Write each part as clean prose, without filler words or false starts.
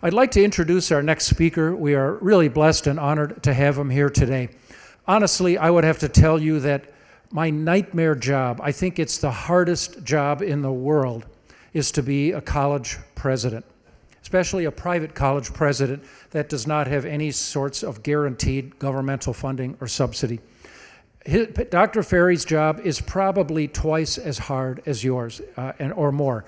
I'd like to introduce our next speaker. We are really blessed and honored to have him here today. Honestly, I would have to tell you that my nightmare job, I think it's the hardest job in the world, is to be a college president, especially a private college president that does not have any sorts of guaranteed governmental funding or subsidy. Dr. Ferry's job is probably twice as hard as yours, or more,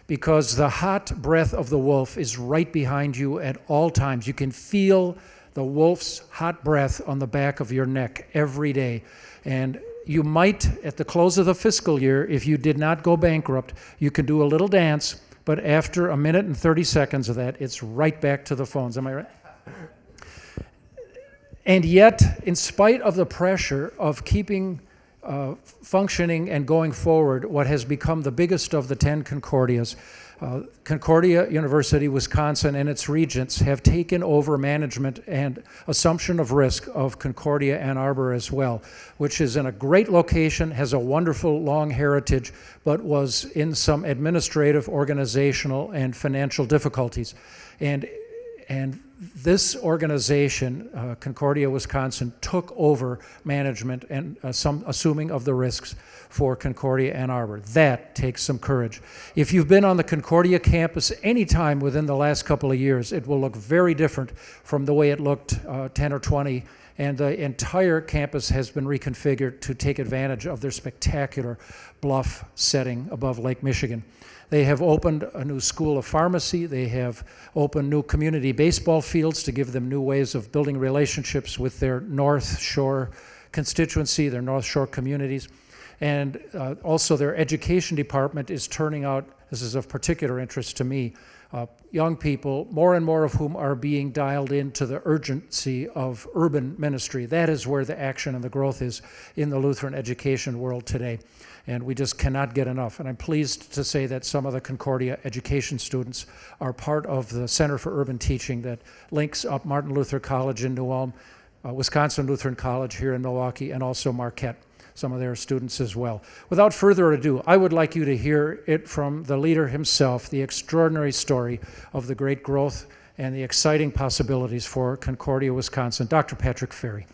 because the hot breath of the wolf is right behind you at all times. You can feel the wolf's hot breath on the back of your neck every day. And you might, at the close of the fiscal year, if you did not go bankrupt, you can do a little dance, but after a minute and 30 seconds of that, it's right back to the phones. Am I right? And yet, in spite of the pressure of keeping functioning and going forward, what has become the biggest of the 10 Concordias, Concordia University, Wisconsin, and its regents have taken over management and assumption of risk of Concordia Ann Arbor as well, which is in a great location, has a wonderful long heritage, but was in some administrative, organizational, and financial difficulties. And this organization, Concordia, Wisconsin, took over management and some assuming of the risks for Concordia Ann Arbor. That takes some courage. If you've been on the Concordia campus any time within the last couple of years, it will look very different from the way it looked 10 or 20, and the entire campus has been reconfigured to take advantage of their spectacular bluff setting above Lake Michigan. They have opened a new school of pharmacy. They have opened new community baseball fields to give them new ways of building relationships with their North Shore constituency, their North Shore communities. And also their education department is turning out, this is of particular interest to me, young people, more and more of whom are being dialed into the urgency of urban ministry. That is where the action and the growth is in the Lutheran education world today. And we just cannot get enough. And I'm pleased to say that some of the Concordia education students are part of the Center for Urban Teaching that links up Martin Luther College in New Ulm, Wisconsin Lutheran College here in Milwaukee, and also Marquette, some of their students as well. Without further ado, I would like you to hear it from the leader himself, the extraordinary story of the great growth and the exciting possibilities for Concordia, Wisconsin, Dr. Patrick Ferry.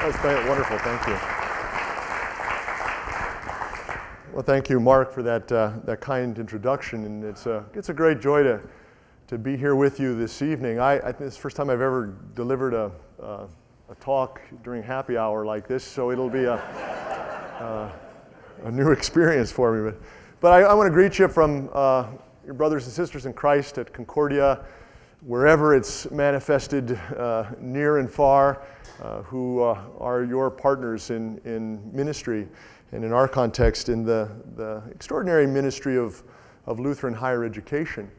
That was wonderful, thank you. Well, thank you, Mark, for that kind introduction, and it's a great joy to be here with you this evening. I think it's the first time I've ever delivered a talk during happy hour like this, so it'll be a new experience for me. But I want to greet you from your brothers and sisters in Christ at Concordia, wherever it's manifested near and far, who are your partners in ministry, and in our context, in the extraordinary ministry of Lutheran higher education.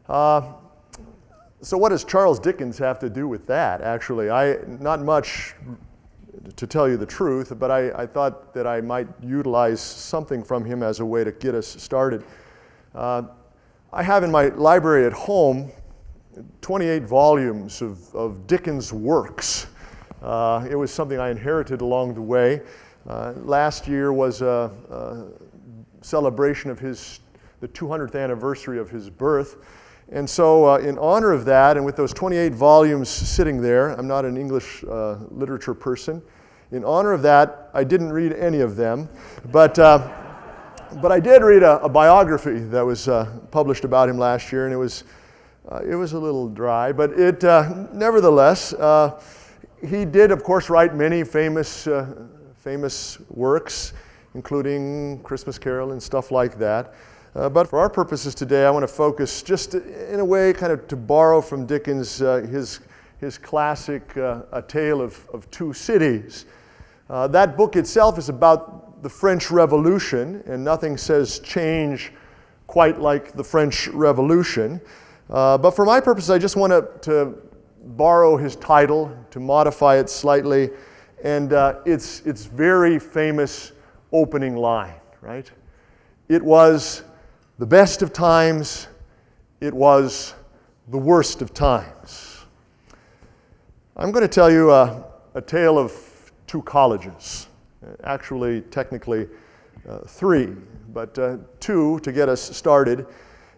So what does Charles Dickens have to do with that, actually? Not much, to tell you the truth, but I thought that I might utilize something from him as a way to get us started. I have in my library at home 28 volumes of Dickens' works. It was something I inherited along the way. Last year was a celebration of the 200th anniversary of his birth. And so in honor of that, and with those 28 volumes sitting there, I'm not an English literature person, in honor of that, I didn't read any of them, but I did read a biography that was published about him last year, and it was a little dry, but it nevertheless, he did, of course, write many famous works, including Christmas Carol and stuff like that. But for our purposes today, I want to focus just in a way kind of to borrow from Dickens his classic A Tale of Two Cities. That book itself is about the French Revolution, and nothing says change quite like the French Revolution. But for my purposes, I just want to borrow his title, to modify it slightly, and its very famous opening line, right? It was the best of times, it was the worst of times. I'm going to tell you a tale of two colleges. Actually, technically, three, but two to get us started.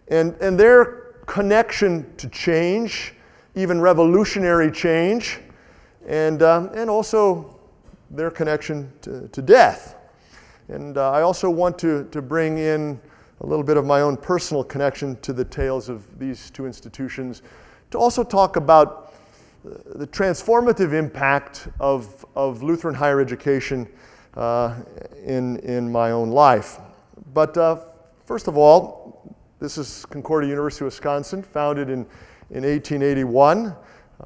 And their connection to change, even revolutionary change, and also their connection to death. And I also want to bring in a little bit of my own personal connection to the tales of these two institutions, to also talk about the transformative impact of Lutheran higher education in my own life. But first of all, this is Concordia University, Wisconsin, founded in 1881.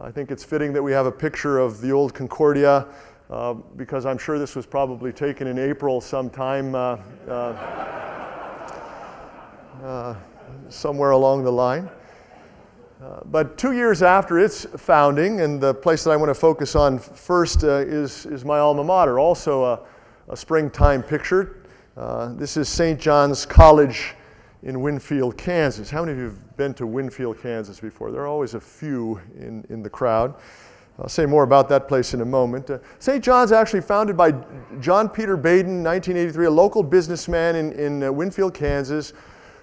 I think it's fitting that we have a picture of the old Concordia because I'm sure this was probably taken in April sometime somewhere along the line. But 2 years after its founding, and the place that I want to focus on first is my alma mater, also a springtime picture. This is St. John's College in Winfield, Kansas. How many of you have been to Winfield, Kansas before? There are always a few in the crowd. I'll say more about that place in a moment. St. John's actually founded by John Peter Baden, 1983, a local businessman in Winfield, Kansas,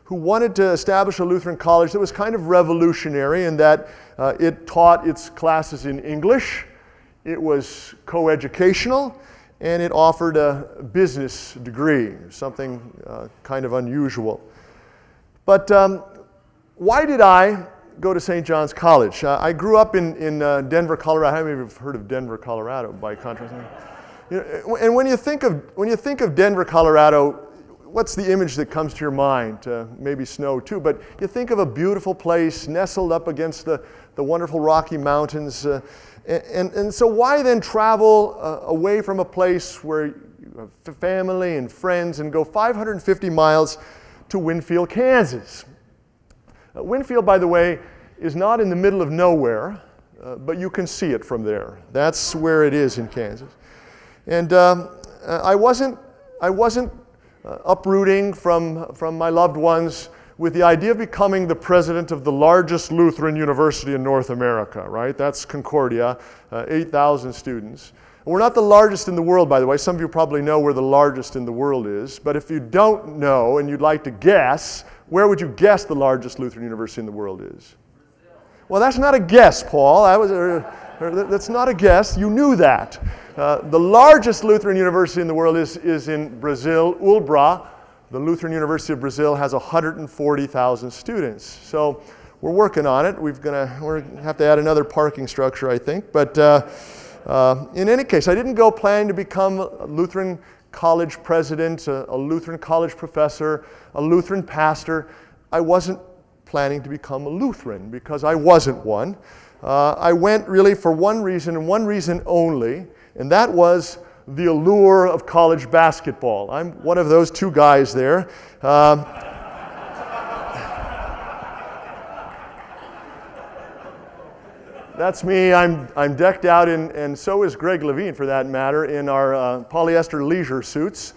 who wanted to establish a Lutheran college that was kind of revolutionary in that it taught its classes in English, it was co-educational, and it offered a business degree, something kind of unusual. But why did I go to St. John's College? I grew up in Denver, Colorado. How many of you have heard of Denver, Colorado, by contrast? You know, and when you think of Denver, Colorado, what's the image that comes to your mind? Maybe snow too, but you think of a beautiful place nestled up against the wonderful Rocky Mountains. And so why then travel away from a place where you have family and friends and go 550 miles to Winfield, Kansas? Winfield, by the way, is not in the middle of nowhere, but you can see it from there. That's where it is in Kansas. And I wasn't uprooting from my loved ones with the idea of becoming the president of the largest Lutheran university in North America, right? That's Concordia, 8,000 students. We're not the largest in the world, by the way. Some of you probably know where the largest in the world is. But if you don't know and you'd like to guess, where would you guess the largest Lutheran university in the world is? Well, that's not a guess, Paul. That's not a guess. You knew that. The largest Lutheran university in the world is in Brazil, Ulbra. The Lutheran University of Brazil has 140,000 students. So we're working on it. We're going to have to add another parking structure, I think. But in any case, I didn't go planning to become a Lutheran college president, a Lutheran college professor, a Lutheran pastor. I wasn't planning to become a Lutheran because I wasn't one. I went really for one reason and one reason only, and that was the allure of college basketball. I'm one of those two guys there. That's me. I'm decked out in, and so is Greg Levine for that matter, in our polyester leisure suits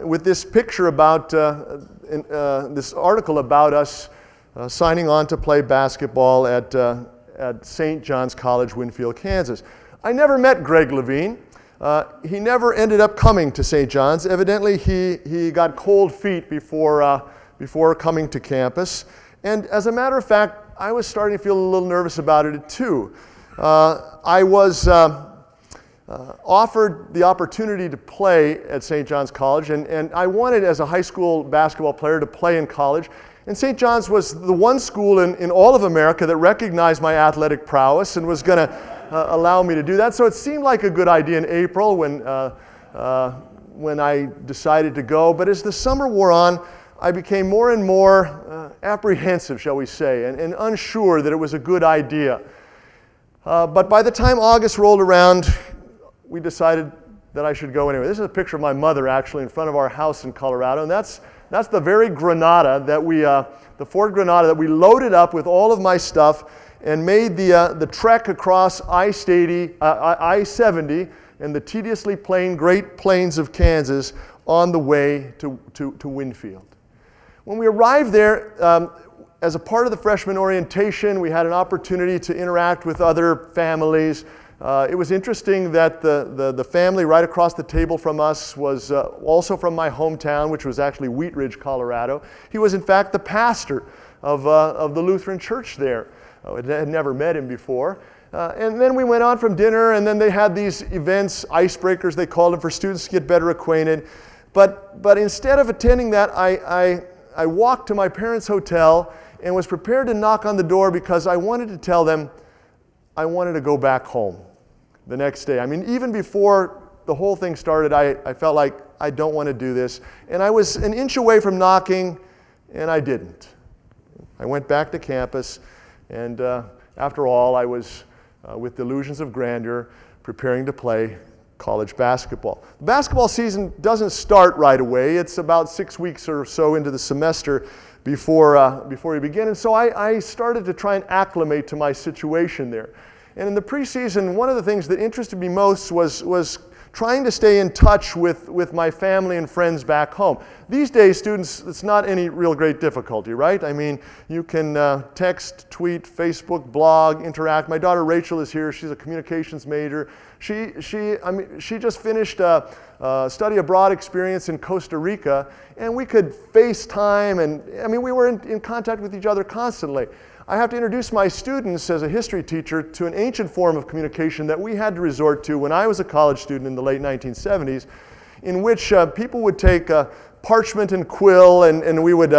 with this picture about, this article about us signing on to play basketball at St. John's College, Winfield, Kansas. I never met Greg Levine. He never ended up coming to St. John's. Evidently, he got cold feet before coming to campus. And as a matter of fact, I was starting to feel a little nervous about it too. I was offered the opportunity to play at St. John's College, and I wanted, as a high school basketball player, to play in college. And St. John's was the one school in all of America that recognized my athletic prowess and was going to allow me to do that. So it seemed like a good idea in April when I decided to go. But as the summer wore on, I became more and more apprehensive, shall we say, and unsure that it was a good idea. But by the time August rolled around, we decided that I should go anyway. This is a picture of my mother, actually, in front of our house in Colorado, and that's the very Granada that the Ford Granada that we loaded up with all of my stuff and made the trek across I-70 and the tediously plain Great Plains of Kansas on the way to Winfield. When we arrived there, as a part of the freshman orientation, we had an opportunity to interact with other families, It was interesting that the family right across the table from us was also from my hometown, which was actually Wheat Ridge, Colorado. He was in fact the pastor of the Lutheran church there. I had never met him before. And then we went on from dinner, and then they had these events, icebreakers they called them, for students to get better acquainted. But instead of attending that, I walked to my parents' hotel and was prepared to knock on the door because I wanted to tell them I wanted to go back home the next day. I mean, even before the whole thing started, I felt like I don't want to do this. And I was an inch away from knocking, and I didn't. I went back to campus, and after all, I was, with delusions of grandeur, preparing to play college basketball. The basketball season doesn't start right away. It's about 6 weeks or so into the semester before we begin. And so I started to try and acclimate to my situation there. And in the preseason, one of the things that interested me most was trying to stay in touch with my family and friends back home. These days, students, it's not any real great difficulty, right? I mean, you can text, tweet, Facebook, blog, interact. My daughter Rachel is here. She's a communications major. She just finished a study abroad experience in Costa Rica, and we could FaceTime, and I mean, we were in contact with each other constantly. I have to introduce my students as a history teacher to an ancient form of communication that we had to resort to when I was a college student in the late 1970s, in which people would take parchment and quill, and we would,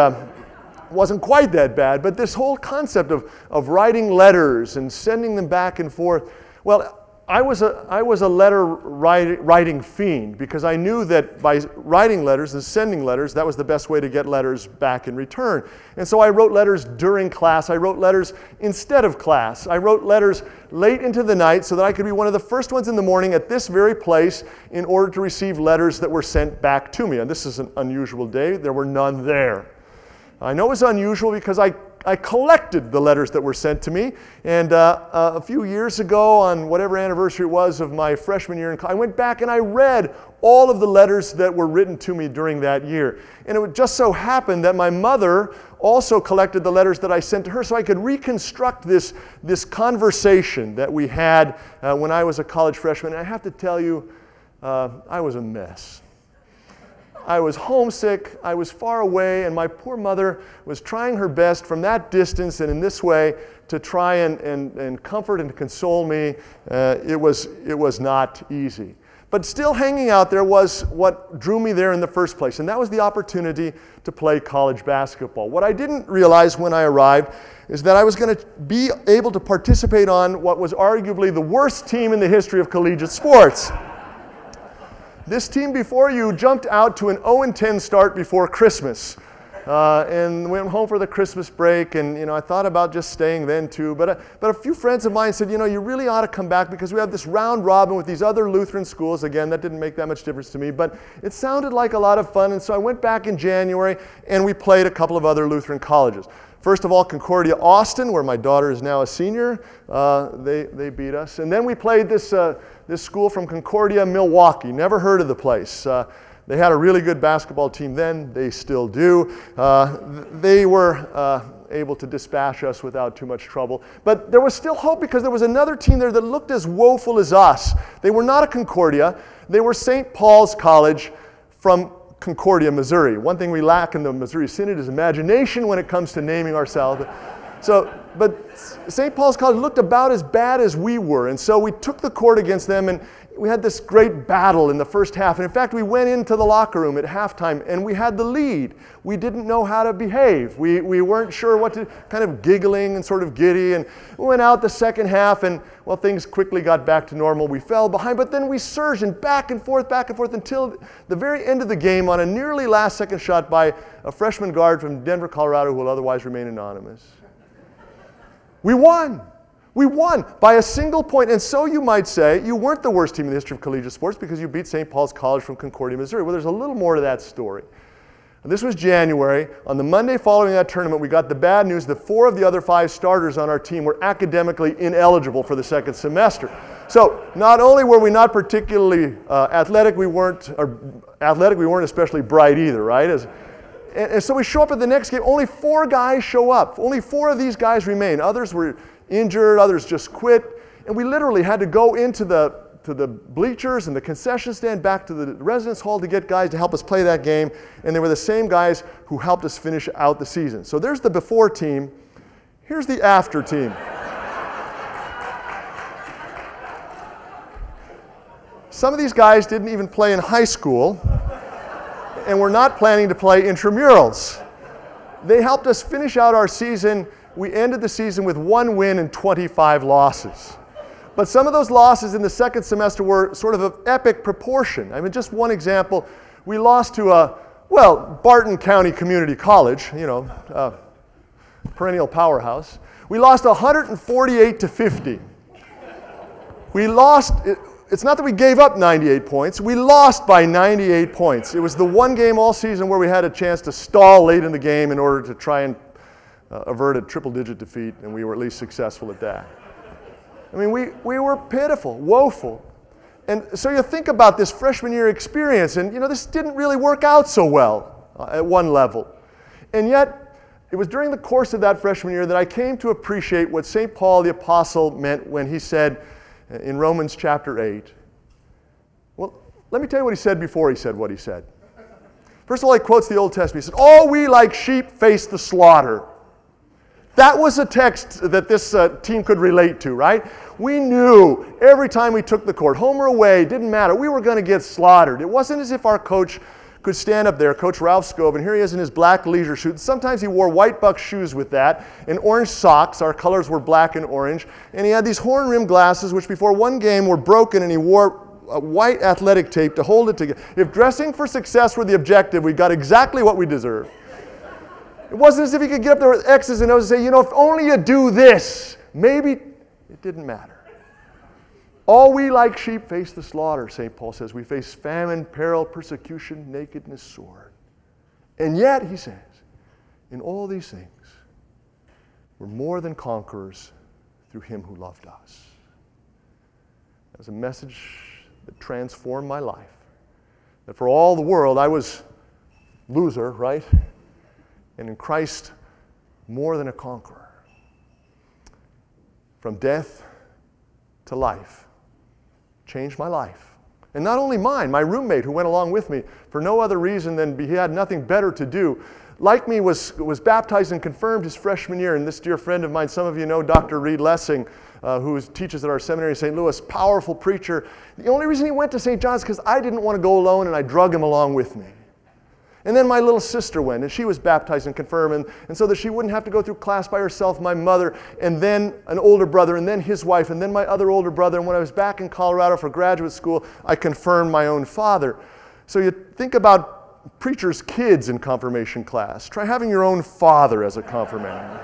wasn't quite that bad, but this whole concept of writing letters and sending them back and forth, well, I was a letter writing fiend, because I knew that by writing letters and sending letters, that was the best way to get letters back in return. And so I wrote letters during class. I wrote letters instead of class. I wrote letters late into the night so that I could be one of the first ones in the morning at this very place in order to receive letters that were sent back to me. And this is an unusual day. There were none there. I know it was unusual because I collected the letters that were sent to me, and a few years ago, on whatever anniversary it was of my freshman year in college, I went back and I read all of the letters that were written to me during that year. And it would just so happen that my mother also collected the letters that I sent to her, so I could reconstruct this conversation that we had when I was a college freshman. And I have to tell you, I was a mess. I was homesick, I was far away, and my poor mother was trying her best from that distance and in this way to try and comfort and console me. It was not easy. But still hanging out there was what drew me there in the first place, and that was the opportunity to play college basketball. What I didn't realize when I arrived is that I was going to be able to participate on what was arguably the worst team in the history of collegiate sports. This team before you jumped out to an 0-10 start before Christmas, and went home for the Christmas break, and I thought about just staying then too, but a few friends of mine said, you really ought to come back because we have this round robin with these other Lutheran schools. Again, that didn't make that much difference to me, but it sounded like a lot of fun, and so I went back in January and we played a couple of other Lutheran colleges. First of all, Concordia Austin, where my daughter is now a senior, they beat us. And then we played this school from Concordia, Milwaukee. Never heard of the place. They had a really good basketball team then. They still do. They were able to dispatch us without too much trouble. But there was still hope because there was another team there that looked as woeful as us. They were not a Concordia. They were St. Paul's College from Concordia, Missouri. One thing we lack in the Missouri Synod is imagination when it comes to naming ourselves. But St. Paul's College looked about as bad as we were, and so we took the court against them, and we had this great battle in the first half. And in fact, we went into the locker room at halftime, and we had the lead. We didn't know how to behave. We weren't sure what to, kind of giggling and sort of giddy, and we went out the second half, and well, things quickly got back to normal. We fell behind, but then we surged and back and forth until the very end of the game on a nearly last-second shot by a freshman guard from Denver, Colorado, who will otherwise remain anonymous. We won. We won by a single point. And so you might say, you weren't the worst team in the history of collegiate sports because you beat St. Paul's College from Concordia, Missouri. Well, there's a little more to that story. And this was January. On the Monday following that tournament, we got the bad news that 4 of the other 5 starters on our team were academically ineligible for the second semester. So not only were we not particularly athletic, we weren't especially bright either, right? And so we show up at the next game. Only 4 guys show up. Only 4 of these guys remain. Others were injured. Others just quit. And we literally had to go into the bleachers and the concession stand back to the residence hall to get guys to help us play that game. And they were the same guys who helped us finish out the season. So there's the before team. Here's the after team. Some of these guys didn't even play in high school and were not planning to play intramurals. They helped us finish out our season. We ended the season with 1 win and 25 losses. But some of those losses in the second semester were sort of epic proportion. I mean, just one example, we lost to Barton County Community College, perennial powerhouse. We lost 148-50. We lost, it's not that we gave up 98 points, we lost by 98 points. It was the one game all season where we had a chance to stall late in the game in order to try and avert a triple-digit defeat, and we were at least successful at that. I mean, we were pitiful, woeful. And so you think about this freshman year experience, and this didn't really work out so well at one level. And yet, it was during the course of that freshman year that I came to appreciate what St. Paul the Apostle meant when he said in Romans chapter 8, well, let me tell you what he said before he said what he said. First of all, he quotes the Old Testament. He said, "All we like sheep face the slaughter." That was a text that this team could relate to, right? We knew every time we took the court, home or away, didn't matter. We were going to get slaughtered. It wasn't as if our coach could stand up there, Coach Ralph Scove, and here he is in his black leisure suit. Sometimes he wore white buck shoes with that, and orange socks. Our colors were black and orange. And he had these horn-rimmed glasses, which before one game were broken, and he wore white athletic tape to hold it together. If dressing for success were the objective, we got exactly what we deserved. It wasn't as if he could get up there with X's and O's and say, if only you do this, maybe it didn't matter. All we like sheep face the slaughter, St. Paul says. We face famine, peril, persecution, nakedness, sword. And yet, he says, in all these things, we're more than conquerors through him who loved us. That was a message that transformed my life. That for all the world, I was loser, right? And in Christ, more than a conqueror. From death to life. Changed my life. And not only mine, my roommate who went along with me for no other reason than he had nothing better to do, like me, was baptized and confirmed his freshman year. And this dear friend of mine, some of you know Dr. Reed Lessing, who teaches at our seminary in St. Louis, powerful preacher. The only reason he went to St. John's is because I didn't want to go alone, and I drug him along with me. And then my little sister went, and she was baptized and confirmed, and so that she wouldn't have to go through class by herself, my mother, and then an older brother, and then his wife, and then my other older brother. And when I was back in Colorado for graduate school, I confirmed my own father. So you think about preachers' kids in confirmation class. Try having your own father as a confirmand.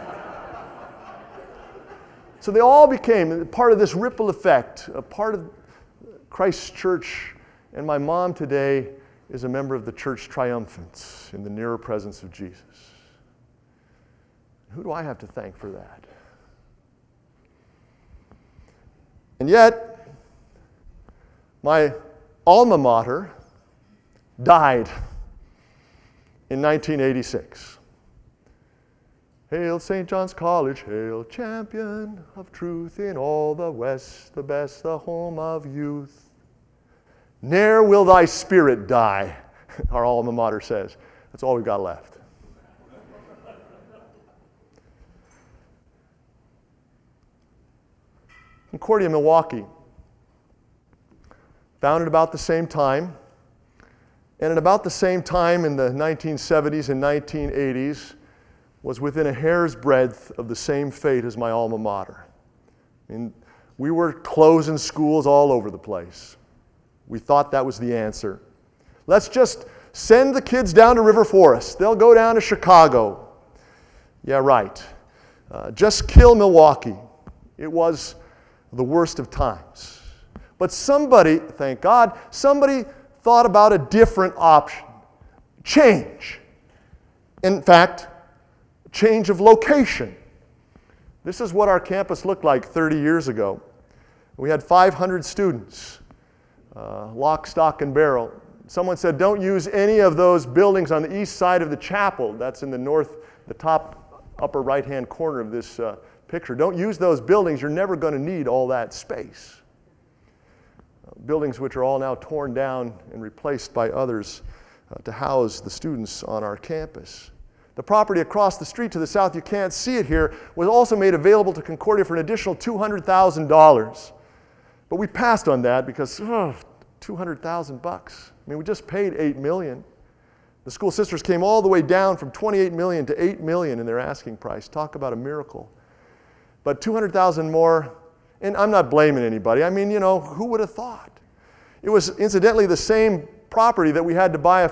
So they all became part of this ripple effect, a part of Christ's church, and my mom today is a member of the church triumphant in the nearer presence of Jesus. Who do I have to thank for that? And yet, my alma mater died in 1986. Hail St. John's College, hail champion of truth in all the West, the best, the home of youth. Ne'er will thy spirit die, our alma mater says. That's all we've got left. Concordia, Milwaukee, founded about the same time, and at about the same time in the 1970s and 1980s, was within a hair's breadth of the same fate as my alma mater. I mean, we were closing schools all over the place. We thought that was the answer. Let's just send the kids down to River Forest. They'll go down to Chicago. Yeah, right. Just kill Milwaukee. It was the worst of times. But somebody, thank God, somebody thought about a different option. Change. In fact, change of location. This is what our campus looked like 30 years ago. We had 500 students. Lock, stock, and barrel. Someone said, don't use any of those buildings on the east side of the chapel. That's in the top upper right-hand corner of this picture. Don't use those buildings. You're never going to need all that space. Buildings which are all now torn down and replaced by others to house the students on our campus. The property across the street to the south, you can't see it here, was also made available to Concordia for an additional $200,000. But we passed on that because $200,000 bucks. I mean, we just paid $8 million. The school sisters came all the way down from $28 million to $8 million in their asking price. Talk about a miracle. But $200,000 more, and I'm not blaming anybody. I mean, you know, who would have thought? It was incidentally the same property that we had to buy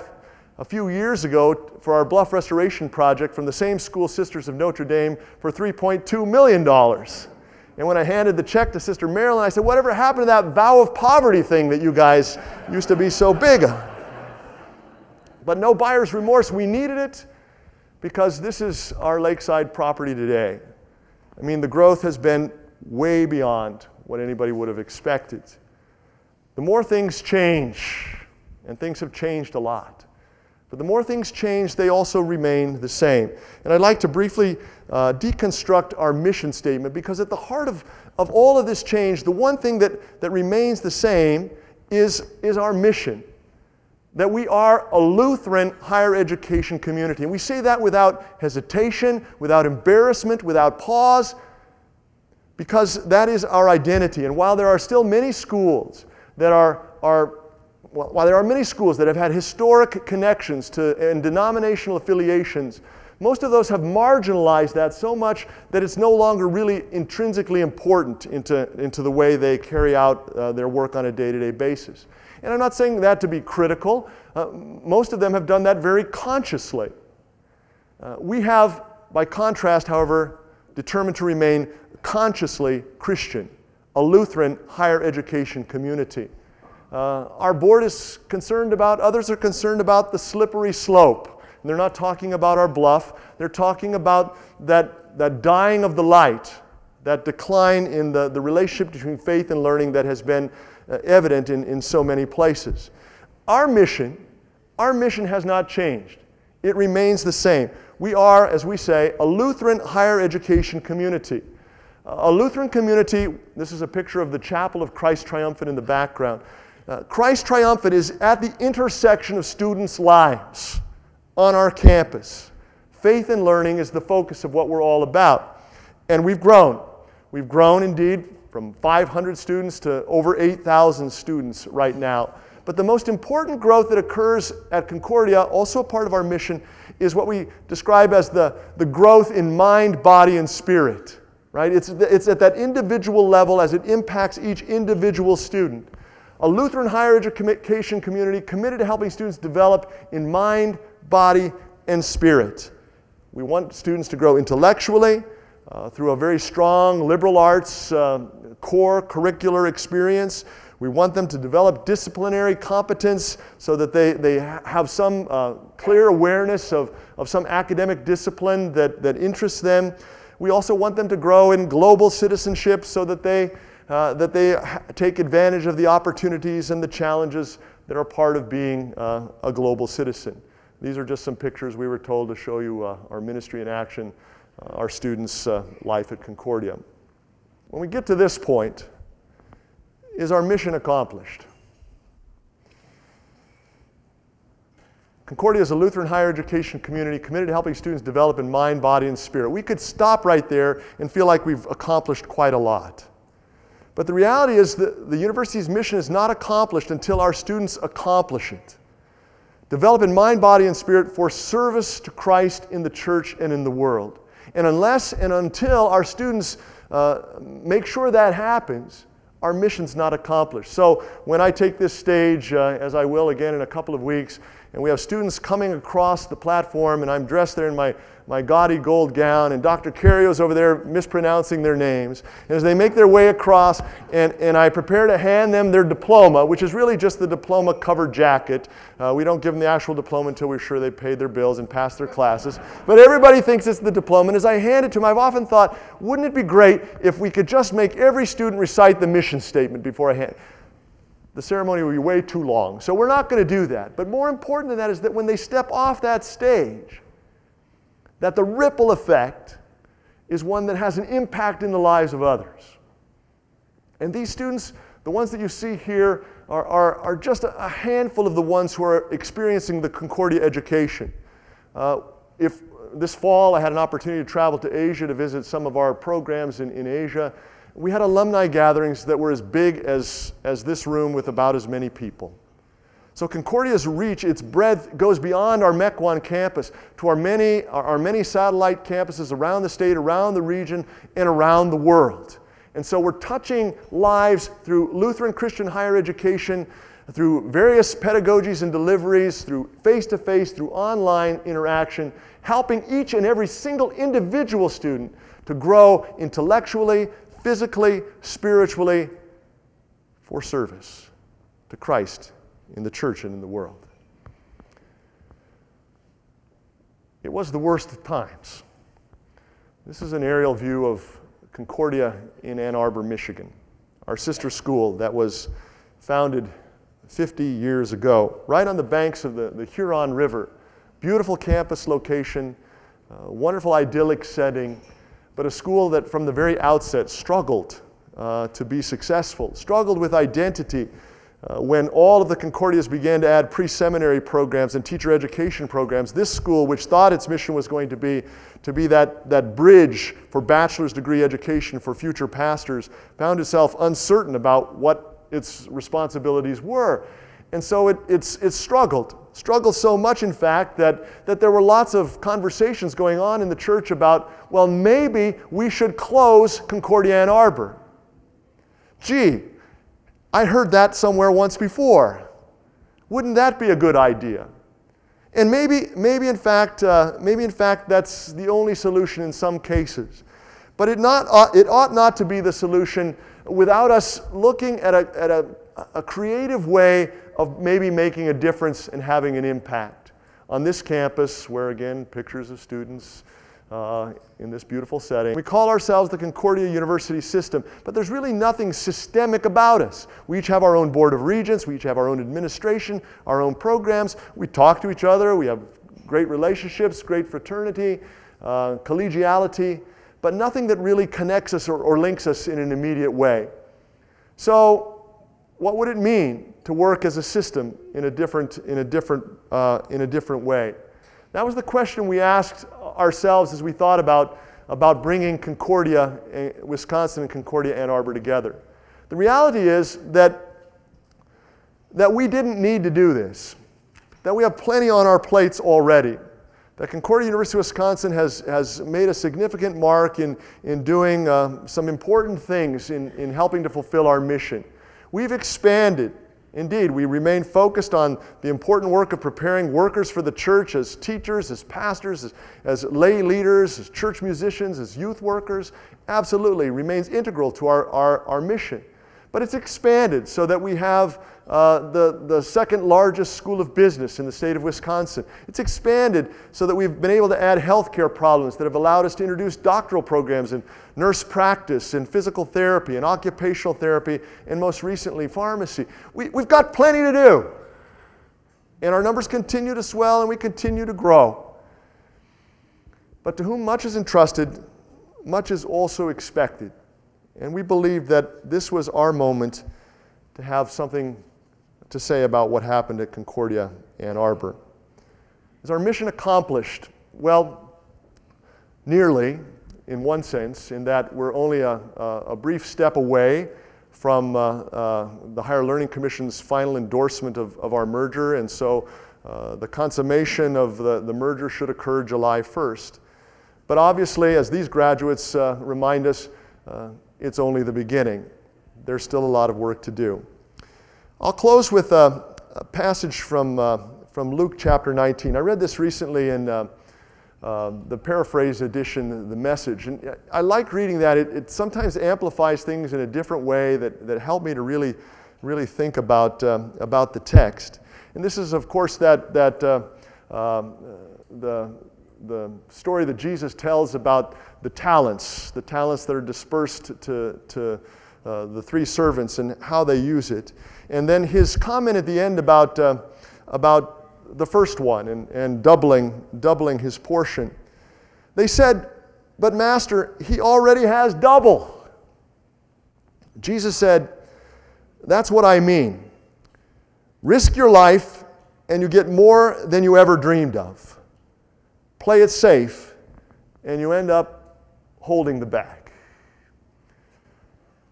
a few years ago for our bluff restoration project from the same school sisters of Notre Dame for $3.2 million. And when I handed the check to Sister Marilyn, I said, whatever happened to that vow of poverty thing that you guys used to be so big on? But no buyer's remorse. We needed it because this is our lakeside property today. I mean, the growth has been way beyond what anybody would have expected. The more things change, and things have changed a lot, but the more things change, they also remain the same. And I'd like to briefly deconstruct our mission statement, because at the heart of all of this change, the one thing that remains the same is our mission. That we are a Lutheran higher education community. And we say that without hesitation, without embarrassment, without pause, because that is our identity. And while there are still many schools that while there are many schools that have had historic connections to and denominational affiliations, most of those have marginalized that so much that it's no longer really intrinsically important into the way they carry out their work on a day-to-day basis. And I'm not saying that to be critical. Most of them have done that very consciously. We have, by contrast, however, determined to remain consciously Christian, a Lutheran higher education community. Our board is concerned about, others are concerned about the slippery slope. And they're not talking about our bluff. They're talking about that dying of the light, that decline in the relationship between faith and learning that has been evident in so many places. Our mission has not changed. It remains the same. We are, as we say, a Lutheran higher education community. A Lutheran community, this is a picture of the Chapel of Christ Triumphant in the background. Christ Triumphant is at the intersection of students' lives on our campus. Faith and learning is the focus of what we're all about. And we've grown. We've grown indeed from 500 students to over 8,000 students right now. But the most important growth that occurs at Concordia, also a part of our mission, is what we describe as the growth in mind, body, and spirit. Right? It's at that individual level as it impacts each individual student. A Lutheran higher education community committed to helping students develop in mind, body, and spirit. We want students to grow intellectually through a very strong liberal arts core curricular experience. We want them to develop disciplinary competence so that they have some clear awareness of some academic discipline that interests them. We also want them to grow in global citizenship so that they take advantage of the opportunities and the challenges that are part of being a global citizen. These are just some pictures we were told to show you our ministry in action, our students' life at Concordia. When we get to this point, is our mission accomplished? Concordia is a Lutheran higher education community committed to helping students develop in mind, body, and spirit. We could stop right there and feel like we've accomplished quite a lot. But the reality is that the university's mission is not accomplished until our students accomplish it. Develop in mind, body, and spirit for service to Christ in the church and in the world. And unless and until our students make sure that happens, our mission's not accomplished. So when I take this stage, as I will again in a couple of weeks, and we have students coming across the platform, and I'm dressed there in my gaudy gold gown, and Dr. Carrio's over there mispronouncing their names. And as they make their way across, and I prepare to hand them their diploma, which is really just the diploma cover jacket. We don't give them the actual diploma until we're sure they paid their bills and passed their classes. But everybody thinks it's the diploma, and as I hand it to them, I've often thought, wouldn't it be great if we could just make every student recite the mission statement before I hand it? The ceremony will be way too long. So we're not going to do that. But more important than that is that when they step off that stage, that the ripple effect is one that has an impact in the lives of others. And these students, the ones that you see here, are just a handful of the ones who are experiencing the Concordia education. If this fall I had an opportunity to travel to Asia to visit some of our programs in Asia, we had alumni gatherings that were as big as this room with about as many people. So Concordia's reach, its breadth, goes beyond our Mequon campus to our many satellite campuses around the state, around the region, and around the world. And so we're touching lives through Lutheran Christian higher education, through various pedagogies and deliveries, through face-to-face, through online interaction, helping each and every single individual student to grow intellectually, physically, spiritually, for service to Christ in the church and in the world. It was the worst of times. This is an aerial view of Concordia in Ann Arbor, Michigan, our sister school that was founded 50 years ago, right on the banks of the Huron River. Beautiful campus location, wonderful idyllic setting, but a school that from the very outset struggled to be successful, struggled with identity. When all of the Concordias began to add pre-seminary programs and teacher education programs, this school, which thought its mission was going to be that bridge for bachelor's degree education for future pastors, found itself uncertain about what its responsibilities were. And so it struggled so much, in fact, that there were lots of conversations going on in the church about, well, maybe we should close Concordia Ann Arbor. Gee, I heard that somewhere once before. Wouldn't that be a good idea? And maybe in fact that's the only solution in some cases. But it ought not to be the solution without us looking at a creative way of maybe making a difference and having an impact on this campus, where again, pictures of students in this beautiful setting. We call ourselves the Concordia University System, but there's really nothing systemic about us. We each have our own board of regents, we each have our own administration, our own programs. We talk to each other, we have great relationships, great fraternity, collegiality, but nothing that really connects us or links us in an immediate way. So what would it mean to work as a system in a different way? That was the question we asked ourselves as we thought about bringing Concordia, Wisconsin and Concordia Ann Arbor together. The reality is that we didn't need to do this, that we have plenty on our plates already, that Concordia University of Wisconsin has made a significant mark in doing some important things in helping to fulfill our mission. We've expanded. Indeed, we remain focused on the important work of preparing workers for the church as teachers, as pastors, as lay leaders, as church musicians, as youth workers. Absolutely remains integral to our mission. But it's expanded so that we have the second largest school of business in the state of Wisconsin. It's expanded so that we've been able to add healthcare problems that have allowed us to introduce doctoral programs in nurse practice, in physical therapy, and occupational therapy, and most recently pharmacy. We've got plenty to do. And our numbers continue to swell and we continue to grow. But to whom much is entrusted, much is also expected. And we believe that this was our moment to have something to say about what happened at Concordia Ann Arbor. Is our mission accomplished? Well, nearly, in one sense, in that we're only a brief step away from the Higher Learning Commission's final endorsement of our merger, and so the consummation of the merger should occur July 1st. But obviously, as these graduates remind us, it's only the beginning. There's still a lot of work to do. I'll close with a passage from Luke chapter 19. I read this recently in the paraphrase edition, The Message. And I like reading that. It sometimes amplifies things in a different way that help me to really think about the text. And this is, of course, the story that Jesus tells about the talents that are dispersed to the three servants and how they use it. And then his comment at the end about the first one and doubling his portion. They said, but Master, he already has double. Jesus said, that's what I mean. Risk your life and you get more than you ever dreamed of. Play it safe and you end up holding the bag.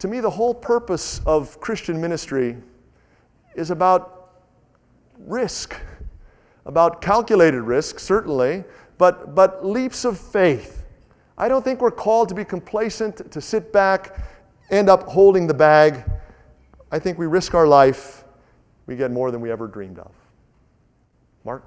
To me, the whole purpose of Christian ministry is about risk, about calculated risk, certainly, but leaps of faith. I don't think we're called to be complacent, to sit back, end up holding the bag. I think we risk our life, we get more than we ever dreamed of. Mark?